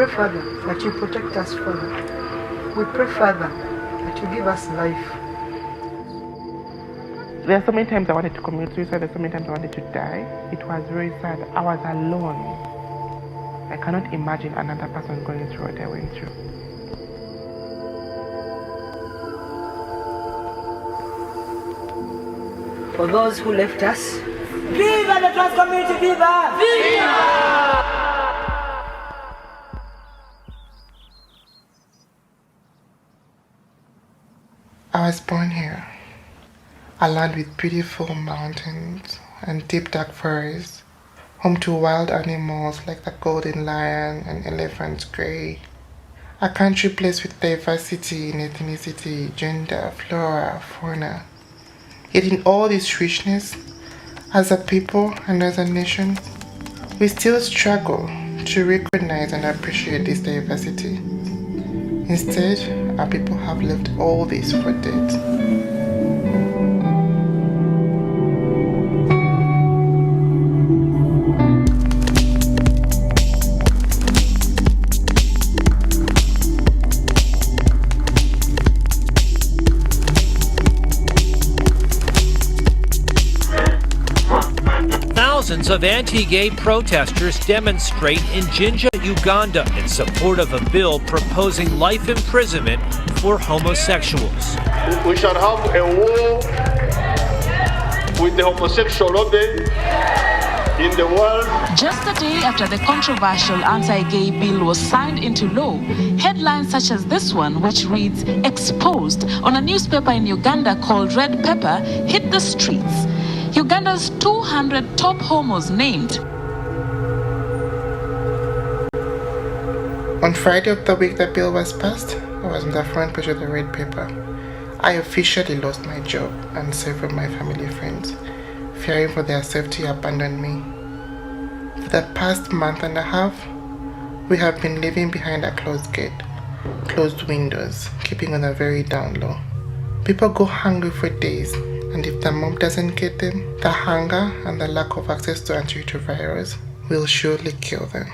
pray, Father, that you protect us, Father. We pray, Father, that you give us life. There are so many times I wanted to commit suicide, there are so many times I wanted to die. It was very sad. I was alone. I cannot imagine another person going through what I went through. For those who left us, Viva the trans community! Viva! Viva! I was born here, a land with beautiful mountains and deep dark forests, home to wild animals like the golden lion and elephant grey. A country placed with diversity in ethnicity, gender, flora, fauna. Yet in all this richness, as a people and as a nation, we still struggle to recognize and appreciate this diversity. Instead, our people have left all this for dead. Thousands of anti-gay protesters demonstrate in Jinja, Uganda in support of a bill proposing life imprisonment for homosexuals. We shall have a war with the homosexual lobby in the world. Just a day after the controversial anti-gay bill was signed into law, headlines such as this one, which reads, "Exposed," on a newspaper in Uganda called Red Pepper, hit the streets. Uganda's 200 top homos named. On Friday of the week the bill was passed, I was on the front page of the Red Pepper. I officially lost my job and several of my family friends, fearing for their safety, abandoned me. For the past month and a half, we have been living behind a closed gate, closed windows, keeping on a very down low. People go hungry for days, and if the mom doesn't get them, the hunger and the lack of access to antiretrovirals will surely kill them.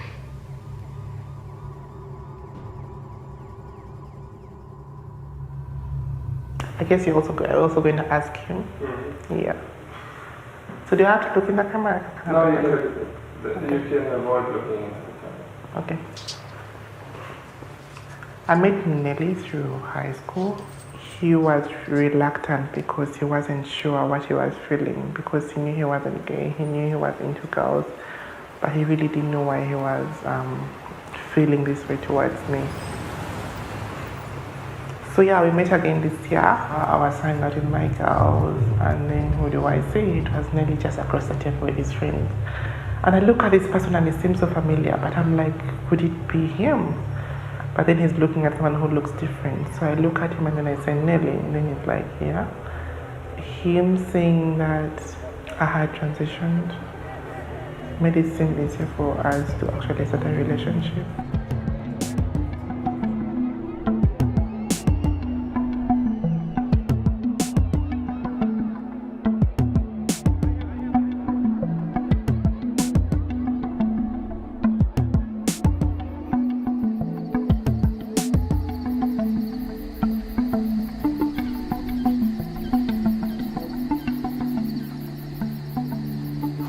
I guess you're also going to ask him. Mm-hmm. Yeah. So do you have to look in the camera? No, you can avoid looking in the camera. Okay. I met Nelly through high school. He was reluctant because he wasn't sure what he was feeling, because he knew he wasn't gay, he knew he was into girls, but he really didn't know why he was feeling this way towards me. So yeah, we met again this year. I was hanging out with my girls, and then who do I say? It was Nelly just across the table with his friends. And I look at this person and it seems so familiar, but I'm like, could it be him? But then he's looking at someone who looks different. So I look at him and then I say, Nelly. And then he's like, yeah. Him saying that I had transitioned made it seem easier for us to actually start a relationship.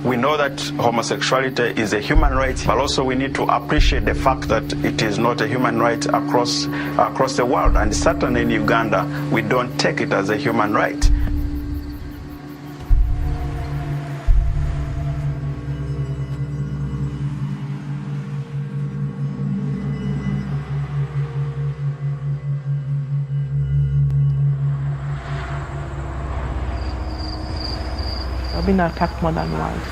We know that homosexuality is a human right, but also we need to appreciate the fact that it is not a human right across the world. And certainly in Uganda, we don't take it as a human right. I've been attacked more than once.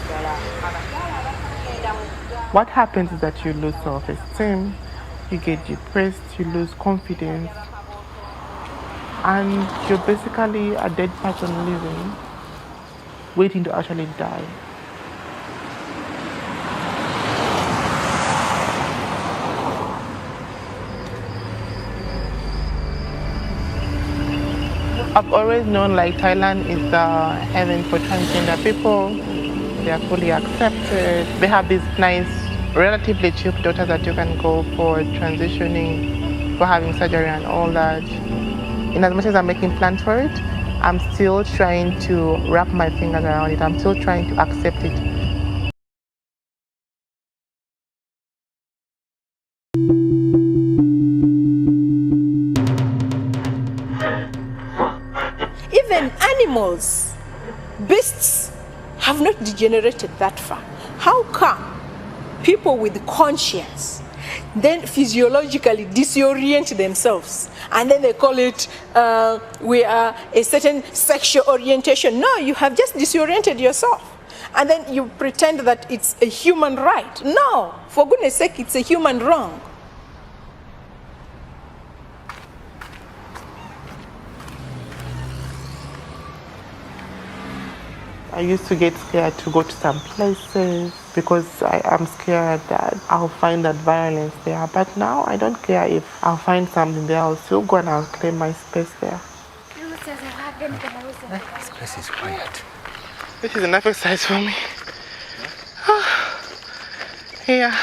What happens is that you lose self-esteem, you get depressed, you lose confidence, and you're basically a dead person living, waiting to actually die. I've always known like Thailand is the heaven for transgender people. They are fully accepted. They have these nice relatively cheap doctors that you can go for transitioning, for having surgery and all that. In as much as I'm making plans for it, I'm still trying to wrap my fingers around it. I'm still trying to accept it. Even animals, beasts, have not degenerated that far. How come people with conscience then physiologically disorient themselves and then they call it we are a certain sexual orientation? No, you have just disoriented yourself and then you pretend that it's a human right. No, for goodness sake, it's a human wrong. I used to get scared to go to some places because I'm scared that I'll find that violence there. But now I don't care if I'll find something there. I'll still go and I'll claim my space there. This place is quiet. This is enough exercise for me. Yeah,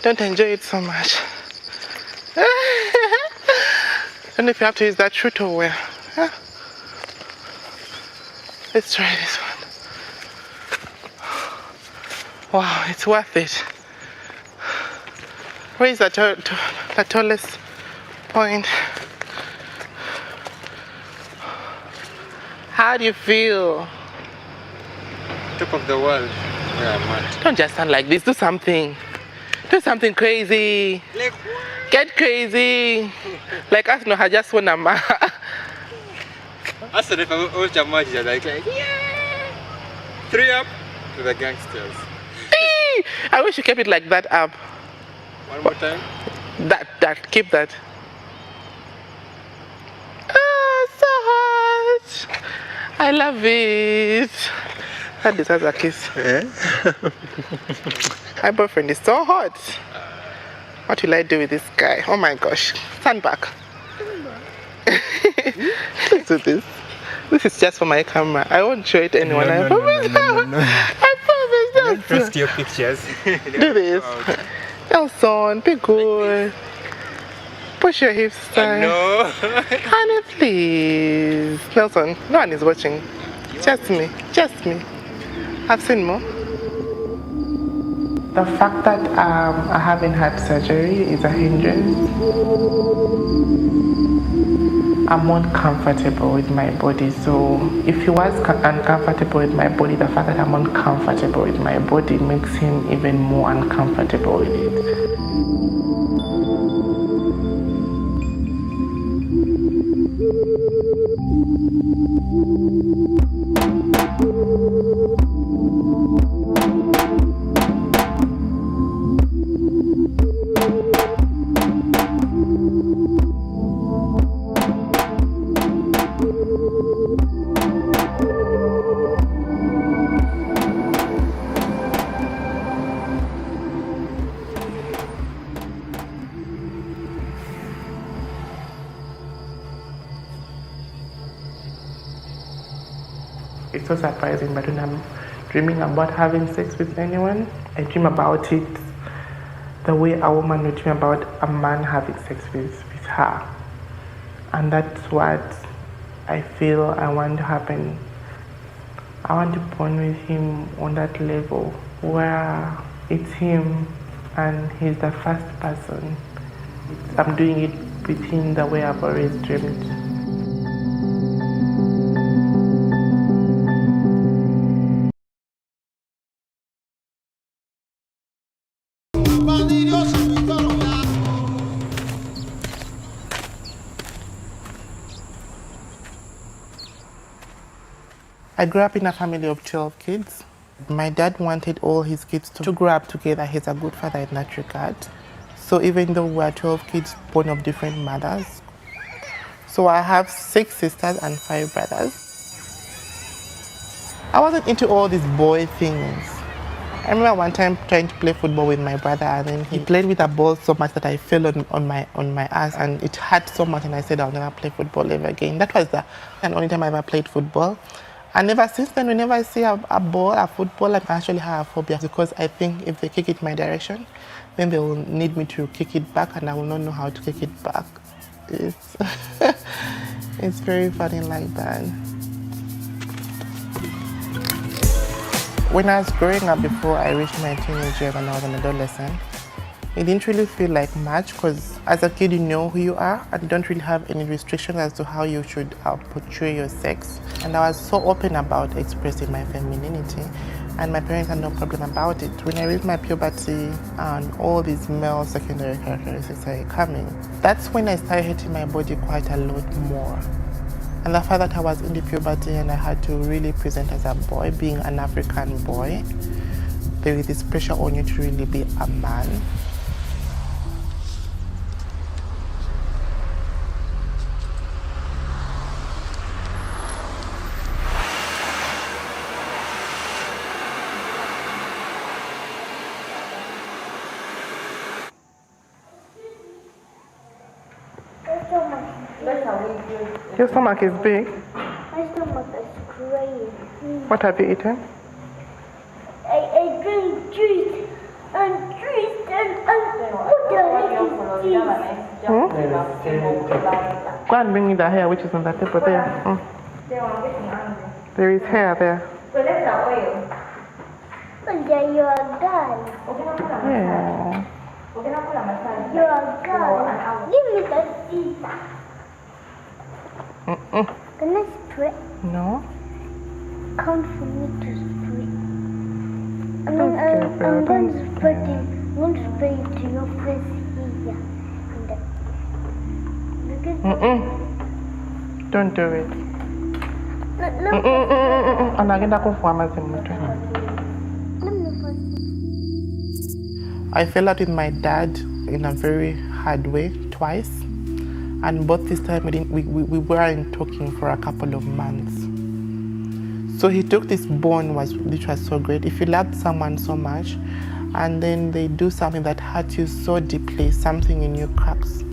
don't enjoy it so much. And if you have to use that shoe to wear. Let's try this one. Wow, it's worth it. Where is the tallest point? How do you feel? Top of the world. Where I'm at. Don't just stand like this. Do something. Do something crazy. Like Get crazy. Like us, no, I just want to. I said if I all Jamaji are like, yeah. 3 up to the gangsters. I wish you kept it like that up. One more time. Keep that. Oh, so hot. I love it. That deserves a kiss. My boyfriend is so hot. What will I do with this guy? Oh my gosh. Stand back. Let's do this. This is just for my camera. I won't show it to anyone. I promise. I promise. Don't post your pictures. Do this. Nelson, be good. Push your hips aside. No. Honey, please. Nelson, no one is watching. Just me. Just me. I've seen more. The fact that I haven't had surgery is a hindrance. I'm not comfortable with my body, so if he was uncomfortable with my body, the fact that I'm uncomfortable with my body makes him even more uncomfortable with it. It's so surprising, but when I'm dreaming about having sex with anyone, I dream about it the way a woman would dream about a man having sex with her. And that's what I feel I want to happen. I want to bond with him on that level where it's him and he's the first person. I'm doing it with him the way I've always dreamed. I grew up in a family of 12 kids. My dad wanted all his kids to grow up together. He's a good father in that regard. So even though we're 12 kids born of different mothers, so I have 6 sisters and 5 brothers. I wasn't into all these boy things. I remember one time trying to play football with my brother, and then he played with a ball so much that I fell on my ass, and it hurt so much, and I said I'll never play football ever again. That was the only time I ever played football. And ever since then, whenever I see a ball, a football, I actually have a phobia because I think if they kick it my direction, then they will need me to kick it back and I will not know how to kick it back. It's, it's very funny like that. When I was growing up before I reached my teenage years when I was an adolescent, it didn't really feel like much because as a kid you know who you are and you don't really have any restrictions as to how you should portray your sex. And I was so open about expressing my femininity and my parents had no problem about it. When I reached my puberty and all these male secondary characteristics started coming, that's when I started hating my body quite a lot more. And the fact that I was in the puberty and I had to really present as a boy, being an African boy, there is this pressure on you to really be a man. Your stomach is big? My stomach is crazy. What have you eaten? I drink juice and what the heck is this? Go and bring me the hair which is on the table there. There is hair there. And then you are gone. Yeah. You are gone. Give me the scissors. Can I spray? No. Count for me to spray. I'm going to spray it. I'm going to spray it to your face here. Don't do it. I fell out with my dad in a very hard way twice. And both this time we weren't talking for a couple of months. So he took this bond which was so great. If you loved someone so much and then they do something that hurts you so deeply, something in you cracks.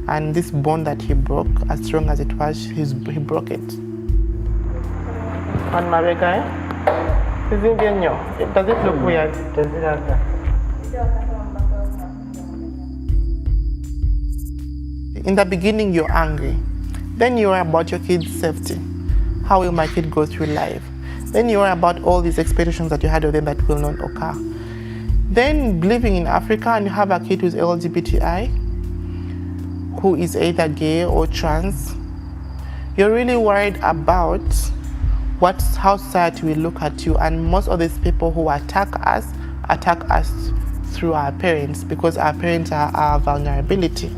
And this bond that he broke, as strong as it was, he broke it. And my guy, does it look weird? In the beginning, you're angry. Then you are about your kid's safety. How will my kid go through life? Then you are about all these expectations that you had of them that will not occur. Then living in Africa and you have a kid who's LGBTI, who is either gay or trans, you're really worried about how society will look at you. And most of these people who attack us through our parents because our parents are our vulnerability.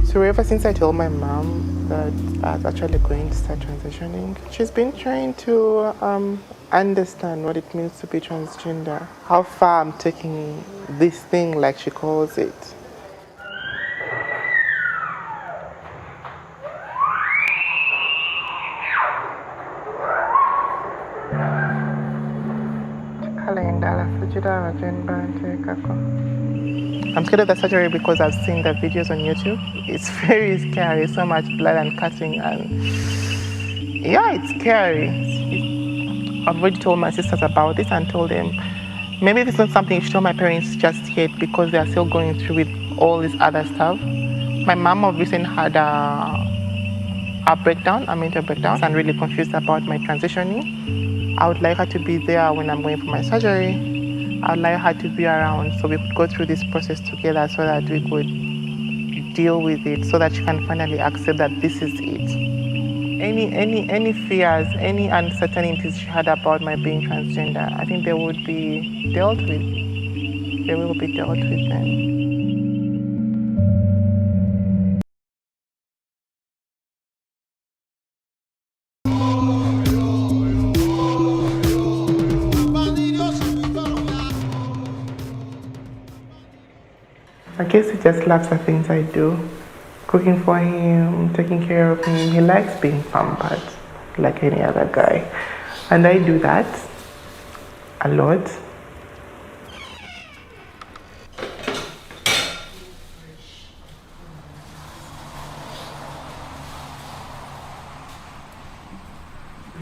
So ever since I told my mom that I was actually going to start transitioning, she's been trying to understand what it means to be transgender, how far I'm taking this thing, like she calls it. I'm scared of the surgery because I've seen the videos on YouTube. It's very scary, so much blood and cutting, and yeah, it's scary. I've already told my sisters about this and told them maybe this is not something you should tell my parents just yet because they are still going through with all this other stuff. My mom of recent had a mental breakdown, and really confused about my transitioning. I would like her to be there when I'm going for my surgery. I would like her to be around so we could go through this process together so that we could deal with it, so that she can finally accept that this is it. Any fears, any uncertainties she had about my being transgender, I think they would be dealt with. They will be dealt with then. I guess he just loves the things I do. Cooking for him, taking care of him. He likes being pampered like any other guy. And I do that a lot.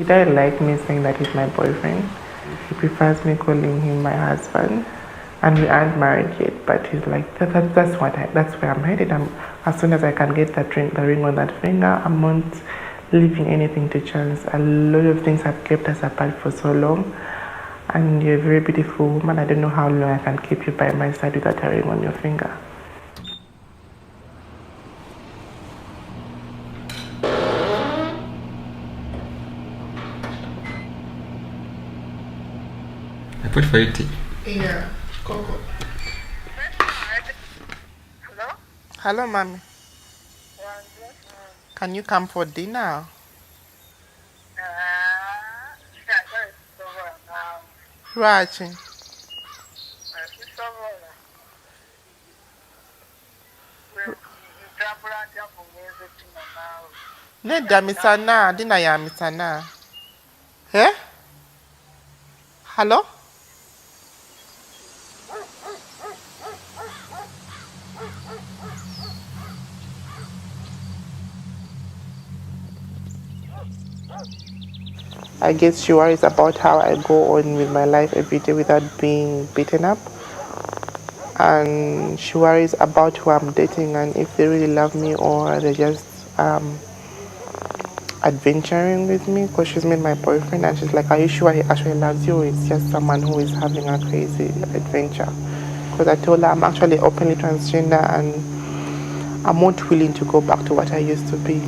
He doesn't like me saying that he's my boyfriend. He prefers me calling him my husband. And we aren't married yet, but he's like, that's where I'm headed. As soon as I can get the ring on that finger, I'm not leaving anything to chance. A lot of things have kept us apart for so long. And you're a very beautiful woman. I don't know how long I can keep you by my side without a ring on your finger. I put for you tea. Yeah. Hello? Hello, mommy. Can you come for dinner? Watching. Neda misana, dina ya misana. Eh? Hello? I guess she worries about how I go on with my life every day without being beaten up. And she worries about who I'm dating and if they really love me or they're just adventuring with me, because she's met my boyfriend and she's like, are you sure he actually loves you? It's just someone who is having a crazy adventure. Because I told her I'm actually openly transgender and I'm not willing to go back to what I used to be.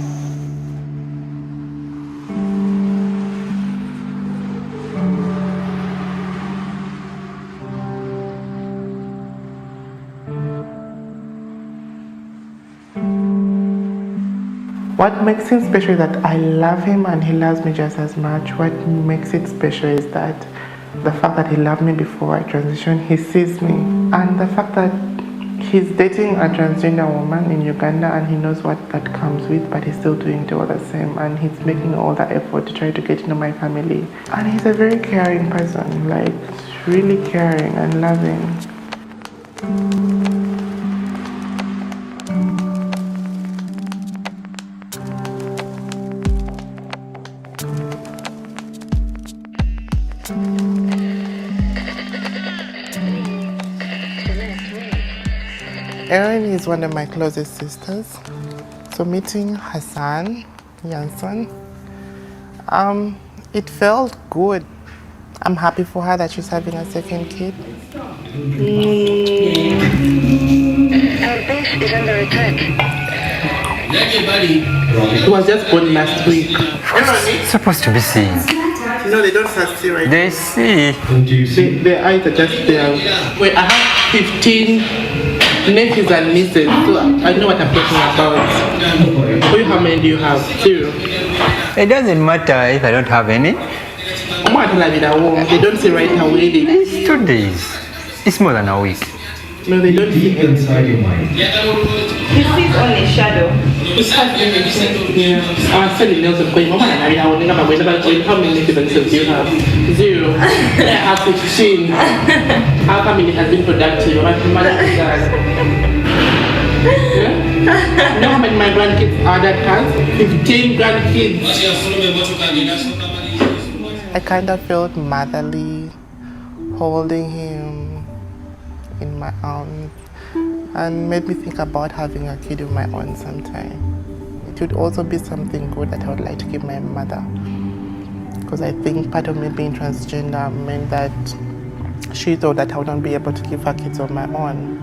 What makes him special is that I love him and he loves me just as much. What makes it special is that the fact that he loved me before I transitioned, he sees me. And the fact that he's dating a transgender woman in Uganda and he knows what that comes with, but he's still doing it all the same. And he's making all the effort to try to get to know my family. And he's a very caring person, like really caring and loving. Erin is one of my closest sisters. So meeting Hassan, Janssen, it felt good. I'm happy for her that she's having a second kid. Our base is under attack. He was just born last week. It's supposed to be seen. No, they don't start see right now. They see. Their eyes are just there. Wait, I have 15 nephews and nieces, so I know what I'm talking about. For you, how many do you have? 0. It doesn't matter if I don't have any. They don't see right away. It's 2 days. It's more than a week. No, they don't see inside your mind. He sees only shadow. Yeah. I was telling Nelson, how many nephews do you have? 0. I have 15. How come it has been productive? Yeah? You know how many my grandkids are that has? 15 grandkids. I kind of felt motherly holding him in my arms and made me think about having a kid of my own sometime. It would also be something good that I would like to give my mother, because I think part of me being transgender meant that she thought that I wouldn't be able to give her kids of my own.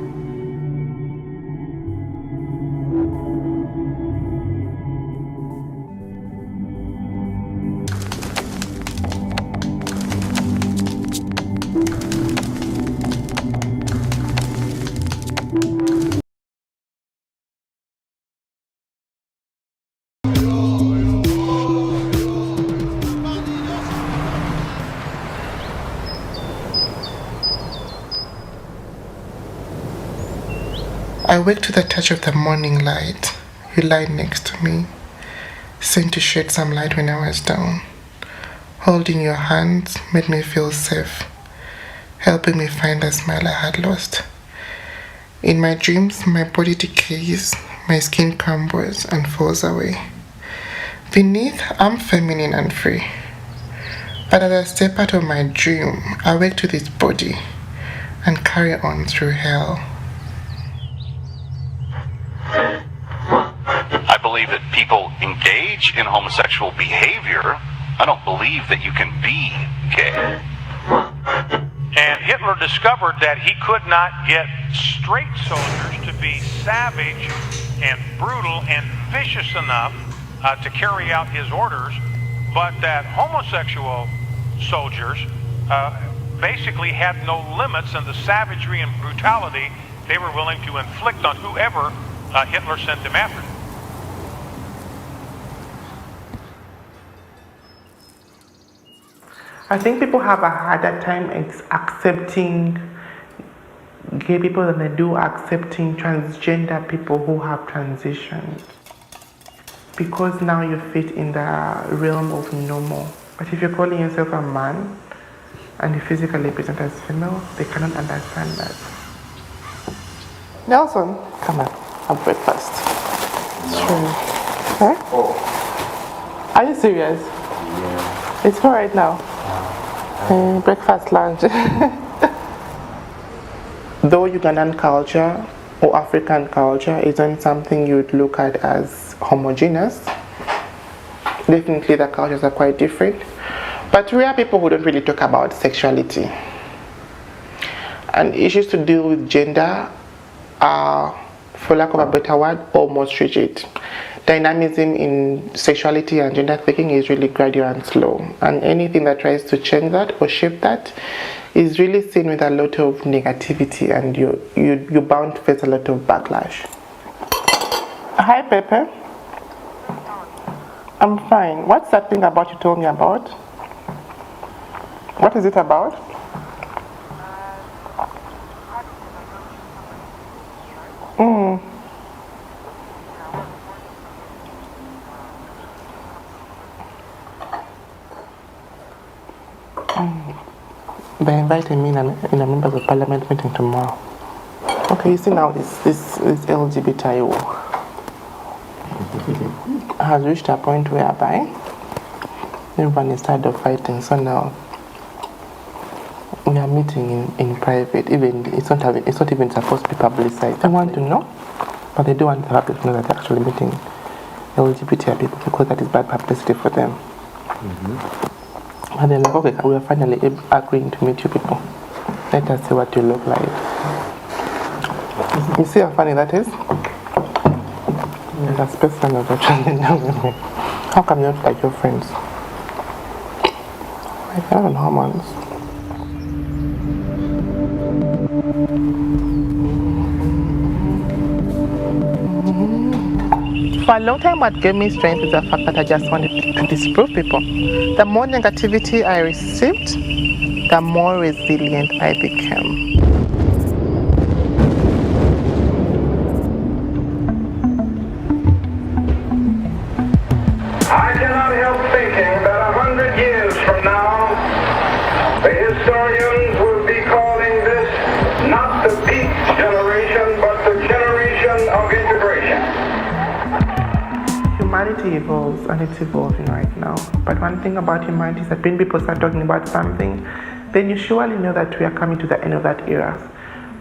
I wake to the touch of the morning light. You lie next to me, sent to shed some light when I was down. Holding your hands made me feel safe, helping me find the smile I had lost. In my dreams, my body decays, my skin crumbles and falls away. Beneath, I'm feminine and free, But as I step out of my dream, I wake to this body and carry on through hell. I believe that people engage in homosexual behavior. I don't believe that you can be gay. And Hitler discovered that he could not get straight soldiers to be savage and brutal and vicious enough to carry out his orders, but that homosexual soldiers basically had no limits in the savagery and brutality they were willing to inflict on whoever Hitler sent them after. I think people have a harder time accepting gay people than they do accepting transgender people who have transitioned. Because now you fit in the realm of normal. But if you're calling yourself a man and you physically present as female, they cannot understand that. Nelson, come on, have breakfast. Sure. Huh? Oh. Are you serious? Yeah. It's all right now. Breakfast, lunch. Though Ugandan culture or African culture isn't something you'd look at as homogeneous, definitely the cultures are quite different. But we are people who don't really talk about sexuality. And issues to deal with gender are, for lack of a better word, almost rigid. Dynamism in sexuality and gender thinking is really gradual and slow. And anything that tries to change that or shape that is really seen with a lot of negativity, and you're bound to face a lot of backlash. Hi, Pepe. I'm fine. What's that thing about you told me about? What is it about? They invited me in a members of parliament meeting tomorrow. Okay, you see now this LGBTIO has reached a point whereby everyone is tired of fighting. So now we are meeting in private. Even it's not even supposed to be publicized. They want to know, but they don't want the public to know that they're actually meeting LGBT people, because that is bad publicity for them. And they're like, okay, we are finally agreeing to meet you people. Let us see what you look like. You see how funny that is? That's person of the transgender women. How come you don't like your friends? I don't know hormones. For a long time, what gave me strength is the fact that I just wanted to disprove people. The more negativity I received, the more resilient I became. I cannot help thinking that 100 years from now, the historians will be calling this not the peak generation, but the generation of integration. Humanity evolves, and it's evolving right now. But one thing about humanity is that when people start talking about something, then you surely know that we are coming to the end of that era.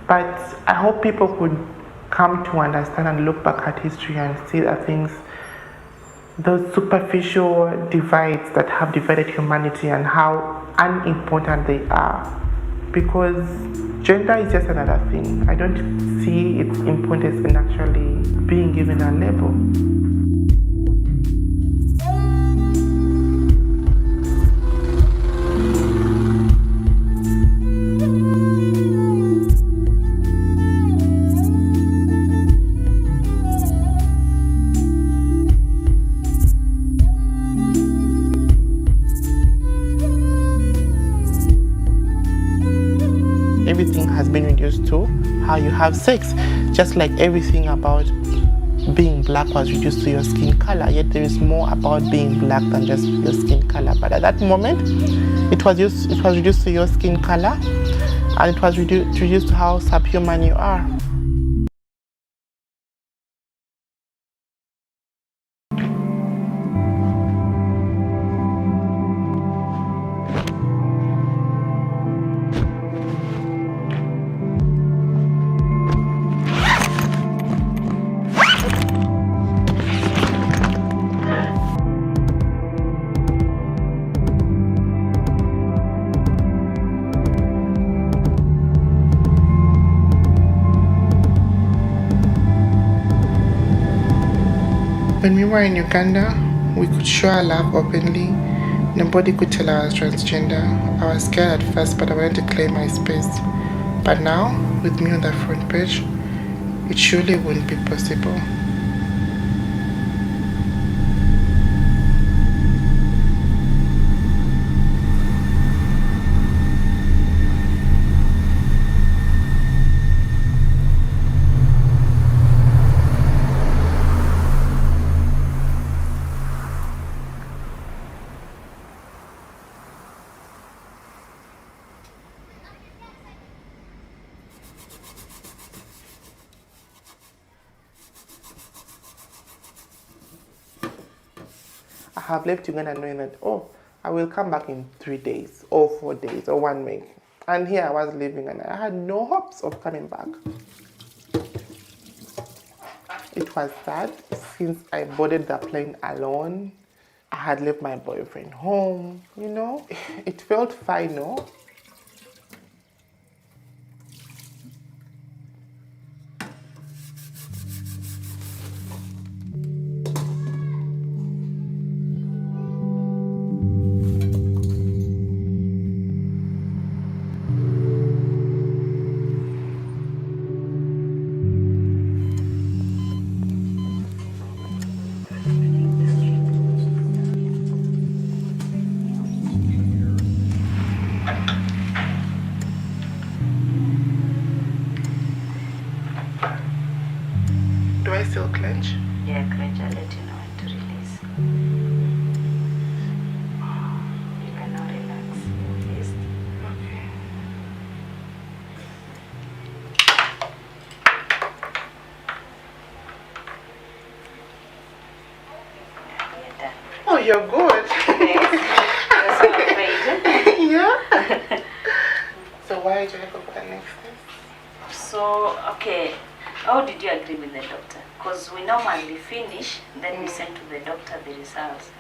But I hope people could come to understand and look back at history and see that things, those superficial divides that have divided humanity, and how unimportant they are. Because gender is just another thing. I don't see its importance in actually being given a label. Everything has been reduced to how you have sex, just like everything about being black was reduced to your skin color. Yet there is more about being black than just your skin color. But at that moment, it was reduced to your skin color, and it was reduced to how subhuman you are. When we were in Uganda, we could show our love openly. Nobody could tell I was transgender. I was scared at first, but I wanted to claim my space. But now, with me on the front page, it surely wouldn't be possible. I have left Uganda knowing that, I will come back in 3 days or 4 days or 1 week. And here I was living and I had no hopes of coming back. It was sad since I boarded the plane alone. I had left my boyfriend home, It felt final. Do I still clench? Yeah, clench. I'll let you know when to release. You can now relax. Yes. Okay. You're done. Oh, you're good. You're so afraid. Yeah. So why did I go for the next test? So, okay. How did you agree with the doctor? Because we normally finish, then we send to the doctor the results.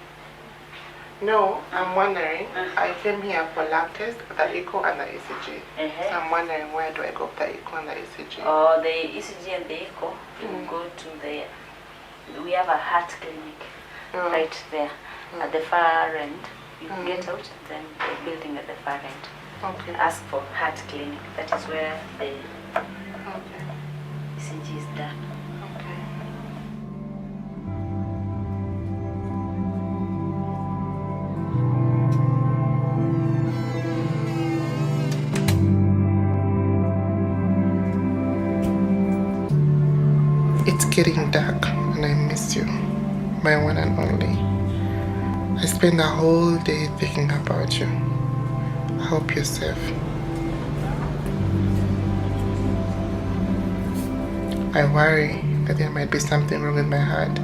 No, I'm wondering. I came here for lab test, the echo and the ECG. So I'm wondering, where do I go for the echo and the ECG? Oh, the ECG and the echo, you go to we have a heart clinic right there at the far end. You get out, then the building at the far end. Okay. Ask for heart clinic. That is where the ECG is done. It's getting dark and I miss you, my one and only. I spend the whole day thinking about you. I hope you're safe. I worry that there might be something wrong with my heart.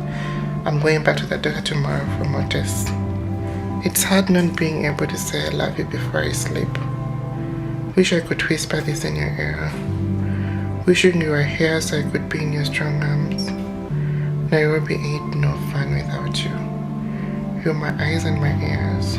I'm going back to the doctor tomorrow for more tests. It's hard not being able to say I love you before I sleep. Wish I could whisper this in your ear. Wishing you were here so I could be in your strong arms. Nairobi ain't no fun without you. You're my eyes and my ears.